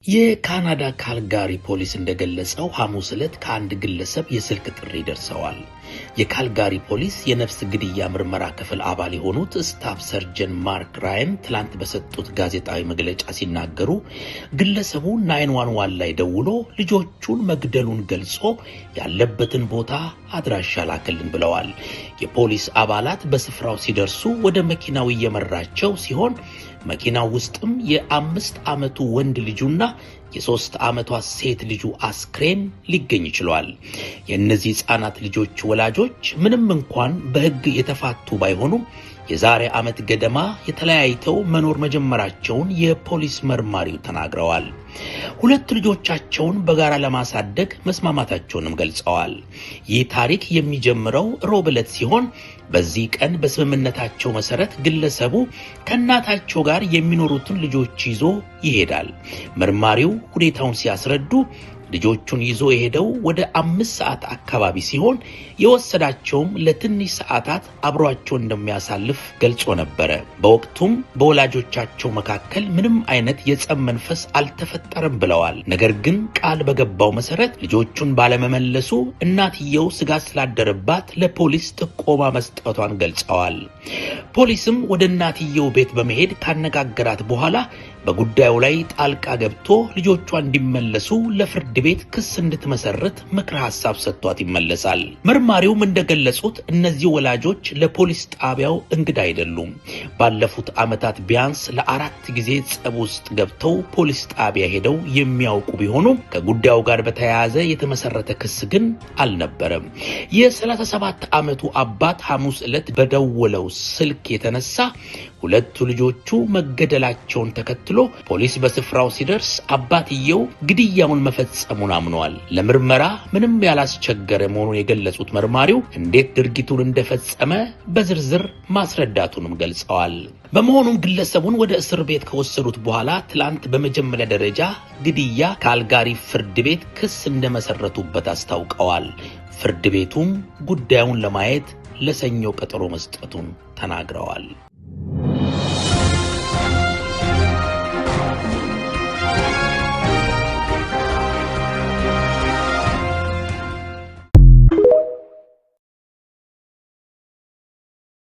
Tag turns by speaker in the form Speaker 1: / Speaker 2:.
Speaker 1: የካናዳ ካልጋሪ ፖሊስ እንደገለጸው ሐሙስ ዕለት ከአንድ ግለሰብ የስልክ ጥሪ ደርሰዋል። የካልጋሪ ፖሊስ የነፍስ ግድያ ምርመራ ክፍል አባል የሆኑት ስታፍ ሰርጀን ማርክ ራያን ትላንት በሰጡት ጋዜጣዊ መግለጫ ሲናገሩ ግለሰቡ 911 ላይ ደውሎ ልጆቹን መግደሉን ገልጾ ያለበትን ቦታ አድራሻ ላከልን ብለዋል። የፖሊስ አባላት በስፍራው ሲደርሱ ወደ መኪናው እየመራቸው ሲሆን መኪናው ውስጥም የ5 ዓመቱ ወንድ ልጁና የ3 ዓመቷ ሴት ልጁ አስክሬን ሊገኝ ይችላል። የእነዚህ ህፃናት ልጆች ወላጆች ምንም እንኳን በህግ የተፋቱ ባይሆኑም የዛሬ ዓመት ገደማ የተለያይተው መኖር መጀመራቸውን የፖሊስ መርማሪው ተናግረዋል። ሁለት ልጆቻቸውን በጋራ ለማሳደግ መስማማታቸውንም ገልጸዋል። ይህ ታሪክ የሚጀምረው ሮብ ዕለት ሲሆን በዚህ ቀን በስምምነታቸው መሰረት ግለሰቡ ከእናታቸው ጋር የሚኖሩትን ልጆች ይዞ ይሄዳል። መርማሪው ሁኔታውን ሲያስረዱ ልጆቹን ይዞ የሄደው ወደ 5 ሰዓት አካባቢ ሲሆን የወሰዳቸውም ለትንሽ ሰዓታት አብሯቸው እንደሚያሳልፍ ገልጾ ነበር። በወቅቱም በወላጆቻቸው መካከል ምንም አይነት የጸብ መንፈስ አልተፈጠረም ብለዋል። ነገር ግን ቃል በገባው መሰረት ልጆቹን ባለመመለሱ እናትየው ስጋት ስላደረባት ለፖሊስ ጥቆማ መስጠቷን ገልጸዋል። ፖሊስም ወደ እናትየው ቤት በመሄድ ካነጋገራት በኋላ በጉዳዩ ላይ ጣልቃ ገብቶ ልጆቿ እንዲመለሱ ለፍርድ ቤት ክስ እንድትመሰርት ምክረ ሐሳብ ሰጥቷት ይመለሳል። መርማሪውም እንደገለጹት እነዚህ ወላጆች ለፖሊስ ጣቢያው እንግዳ አይደሉም። ባለፉት ዓመታት ቢያንስ ለ4 ጊዜ ጸብ ውስጥ ገብተው ፖሊስ ጣቢያ ሄደው የሚያውቁ ቢሆኑም ከጉዳዩ ጋር በተያያዘ የተመሰረተ ክስ ግን አልነበረም። የ37 ዓመቱ አባት ሐሙስ ዕለት በደወለው ስልክ የተነሳ ሁለቱ ልጆቹ መገደላቸውን ተከትሎ ፖሊስ በስፍራው ሲደርስ አባትየው ግድያውን መፈጸሙን አምነዋል። ለምርመራ ምንም ያላስቸገረ መሆኑን የገለጹት መርማሪው እንዴት ድርጊቱን እንደፈጸመ በዝርዝር ማስረዳቱንም ገልጸዋል። በመሆኑም ግለሰቡን ወደ እስር ቤት ከወሰዱት በኋላ ትላንት በመጀመሪያ ደረጃ ግድያ ካልጋሪ ፍርድ ቤት ክስ እንደመሰረቱበት አስታውቀዋል። ፍርድ ቤቱም ጉዳዩን ለማየት ለሰኞ ቀጠሮ መስጠቱን ተናግረዋል።